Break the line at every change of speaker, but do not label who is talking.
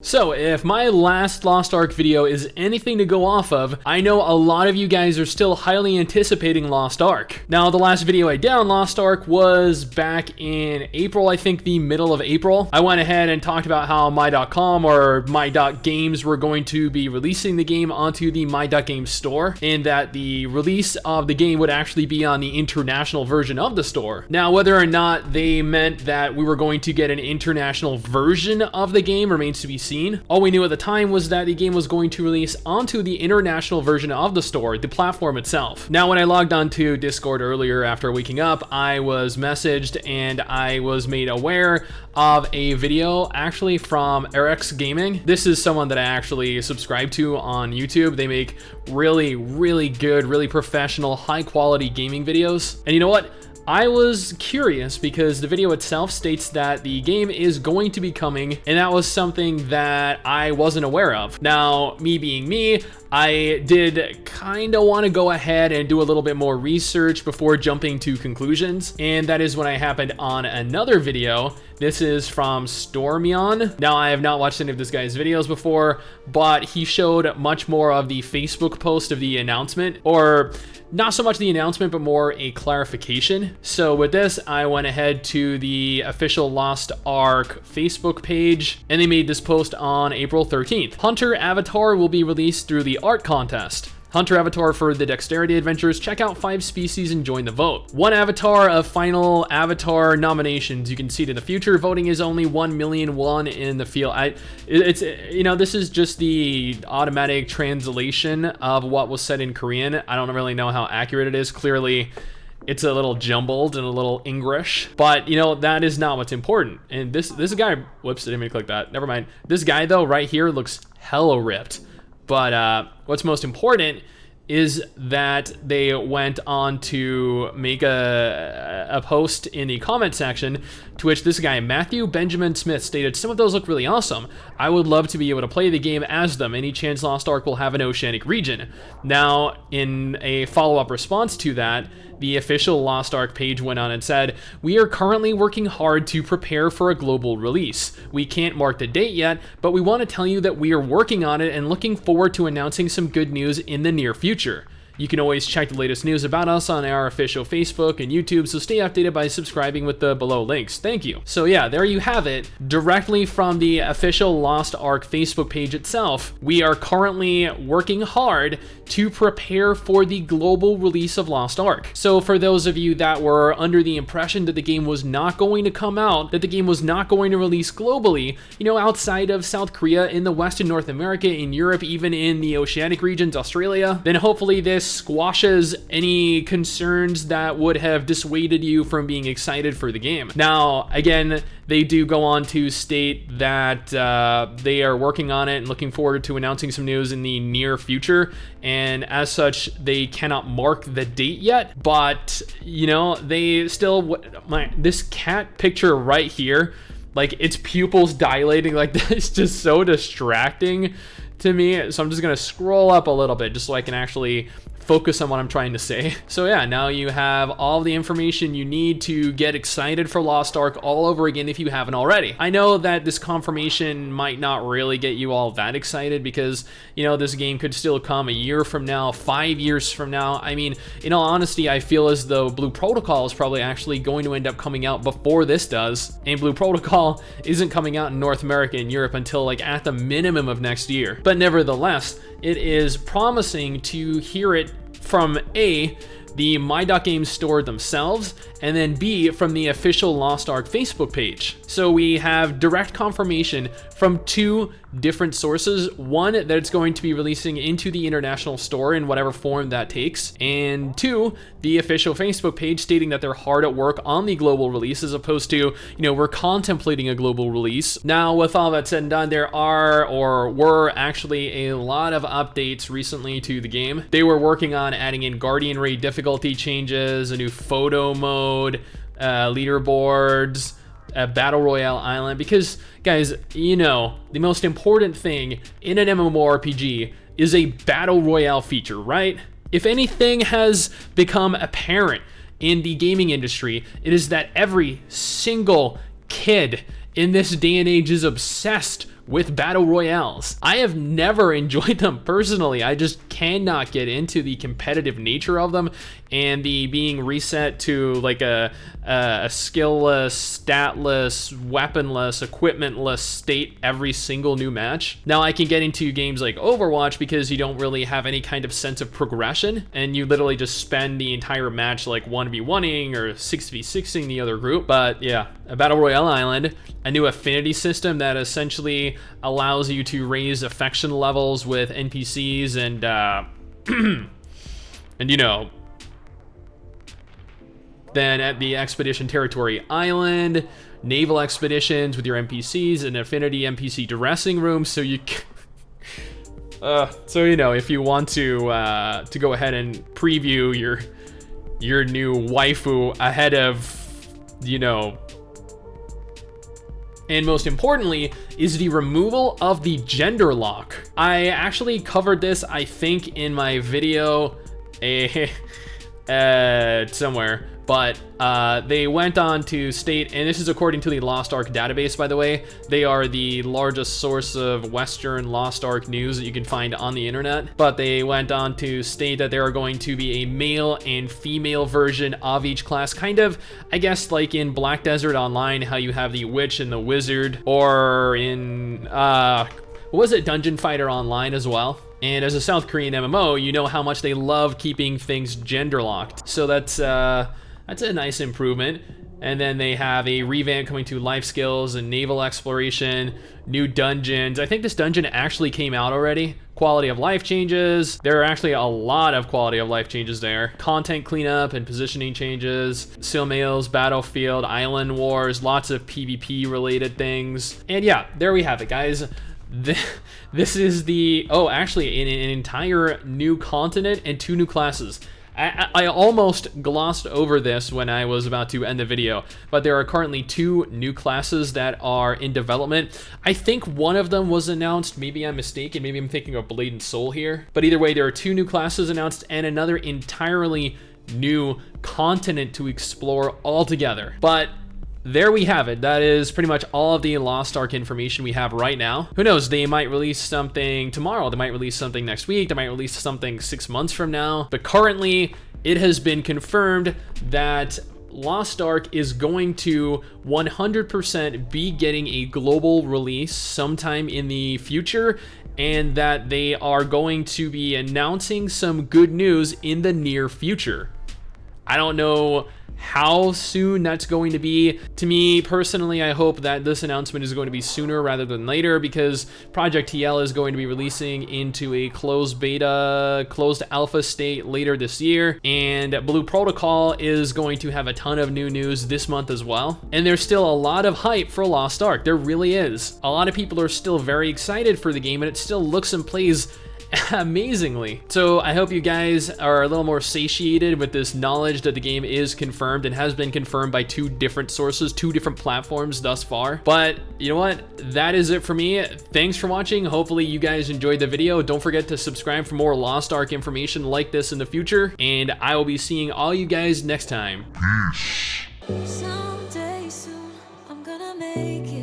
So if my last Lost Ark video is anything to go off of, I know a lot of you guys are still highly anticipating Lost Ark. Now, the last video I did on Lost Ark was back in April, I think the middle of April. I went ahead and talked about how my.com or my.games were going to be releasing the game onto the my.games store, and that the release of the game would actually be on the international version of the store. Now, whether or not they meant that we were going to get an international version of the game remains to be seen. All we knew at the time was that the game was going to release onto the international version of the store, the platform itself. Now, when I logged onto Discord earlier after waking up, I was messaged and I was made aware of a video actually from RX Gaming. This is someone that I actually subscribe to on YouTube. They make really good, really professional, high quality gaming videos. And you know what? I was curious because the video itself states that the game is going to be coming, and that was something that I wasn't aware of. Now, me being me, I did kind of want to go ahead and do a little bit more research before jumping to conclusions, and that is when I happened on another video. This is from Stormion. Now, I have not watched any of this guy's videos before, but he showed much more of the Facebook post of the announcement, or not so much the announcement, but more a clarification. So with this, I went ahead to the official Lost Ark Facebook page, and they made this post on April 13th. Hunter Avatar will be released through the art contest. Hunter Avatar for the Dexterity Adventures. Check out 5 species and join the vote. 1 avatar of final avatar nominations. You can see it in the future. Voting is only 1,000,001 in the field. It's you know, this is just the automatic translation of what was said in Korean. I don't really know how accurate it is. Clearly, it's a little jumbled and a little English, but you know, that is not what's important. And this guy, whoops, I didn't mean to click that. Never mind. This guy though, right here, looks hella ripped. But what's most important is that they went on to make a post in the comment section, to which this guy, Matthew Benjamin Smith, stated, "Some of those look really awesome. I would love to be able to play the game as them. Any chance Lost Ark will have an oceanic region?" Now, in a follow-up response to that, the official Lost Ark page went on and said, "We are currently working hard to prepare for a global release. We can't mark the date yet, but we want to tell you that we are working on it and looking forward to announcing some good news in the near future. You can always check the latest news about us on our official Facebook and YouTube, so stay updated by subscribing with the below links. Thank you." So yeah, there you have it, directly from the official Lost Ark Facebook page itself. We are currently working hard to prepare for the global release of Lost Ark. So for those of you that were under the impression that the game was not going to come out, that the game was not going to release globally, you know, outside of South Korea, in the West and North America, in Europe, even in the oceanic regions, Australia, then hopefully this squashes any concerns that would have dissuaded you from being excited for the game. Now, again, they do go on to state that they are working on it and looking forward to announcing some news in the near future. And as such, they cannot mark the date yet. But, you know, they still... this cat picture right here, like, its pupils dilating like that is just so distracting to me. So I'm just going to scroll up a little bit just so I can actually focus on what I'm trying to say. So yeah, now you have all the information you need to get excited for Lost Ark all over again if you haven't already. I know that this confirmation might not really get you all that excited because, you know, this game could still come a year from now, 5 years from now. I mean, in all honesty, I feel as though Blue Protocol is probably actually going to end up coming out before this does, and Blue Protocol isn't coming out in North America and Europe until like at the minimum of next year. But nevertheless, it is promising to hear it from A, the my.games store themselves, and then B, from the official Lost Ark Facebook page. So we have direct confirmation from 2 different sources. One, that it's going to be releasing into the international store in whatever form that takes, and 2, the official Facebook page stating that they're hard at work on the global release, as opposed to, you know, we're contemplating a global release. Now, with all that said and done, there are, or were actually, a lot of updates recently to the game. They were working on adding in Guardian Raid difficulty changes, a new photo mode, leaderboards, a battle royale island, because guys, you know, the most important thing in an MMORPG is a battle royale feature, right? If anything has become apparent in the gaming industry, it is that every single kid in this day and age is obsessed with battle royales. I have never enjoyed them personally. I just cannot get into the competitive nature of them, and the being reset to like a skill-less, stat-less, weapon-less, equipment-less state every single new match. Now I can get into games like Overwatch because you don't really have any kind of sense of progression, and you literally just spend the entire match like 1v1ing or 6v6ing the other group. But yeah, a Battle Royale island, a new affinity system that essentially allows you to raise affection levels with NPCs and and you know, then at the Expedition Territory Island, naval expeditions with your NPCs, and affinity NPC dressing room, so you so you know, if you want to go ahead and preview your new waifu ahead of, you know. And most importantly is the removal of the gender lock. I actually covered this, I think, in my video somewhere, but they went on to state, and this is according to the Lost Ark database, by the way. They are the largest source of Western Lost Ark news that you can find on the internet. But they went on to state that there are going to be a male and female version of each class, kind of, I guess, like in Black Desert Online, how you have the witch and the wizard, or in, what was it, Dungeon Fighter Online as well. And as a South Korean MMO, you know how much they love keeping things gender locked. So that's a nice improvement. And then they have a revamp coming to life skills and naval exploration, new dungeons. I think this dungeon actually came out already. Quality of life changes. There are actually a lot of quality of life changes there. Content cleanup and positioning changes. Silmails, Battlefield, Island Wars, lots of PvP related things. And yeah, there we have it, guys. This is the, oh, actually an entire new continent and 2 new classes. I almost glossed over this when I was about to end the video, but there are currently 2 new classes that are in development. I think one of them was announced. Maybe I'm mistaken. Maybe I'm thinking of Blade and Soul here. But either way, there are 2 new classes announced and another entirely new continent to explore altogether. But there we have it. That is pretty much all of the Lost Ark information we have right now. Who knows, they might release something tomorrow, they might release something next week, they might release something 6 months from now. But currently, it has been confirmed that Lost Ark is going to 100% be getting a global release sometime in the future, and that they are going to be announcing some good news in the near future. I don't know how soon that's going to be. To me personally, I hope that this announcement is going to be sooner rather than later, because Project TL is going to be releasing into a closed beta, closed alpha state later this year, and Blue Protocol is going to have a ton of new news this month as well. And there's still a lot of hype for Lost Ark. There really is. A lot of people are still very excited for the game, and it still looks and plays amazingly. So I hope you guys are a little more satiated with this knowledge that the game is confirmed and has been confirmed by 2 different sources, 2 different platforms thus far. But you know what? That is it for me. Thanks for watching. Hopefully you guys enjoyed the video. Don't forget to subscribe for more Lost Ark information like this in the future, and I will be seeing all you guys next time.
Someday soon, I'm gonna make it.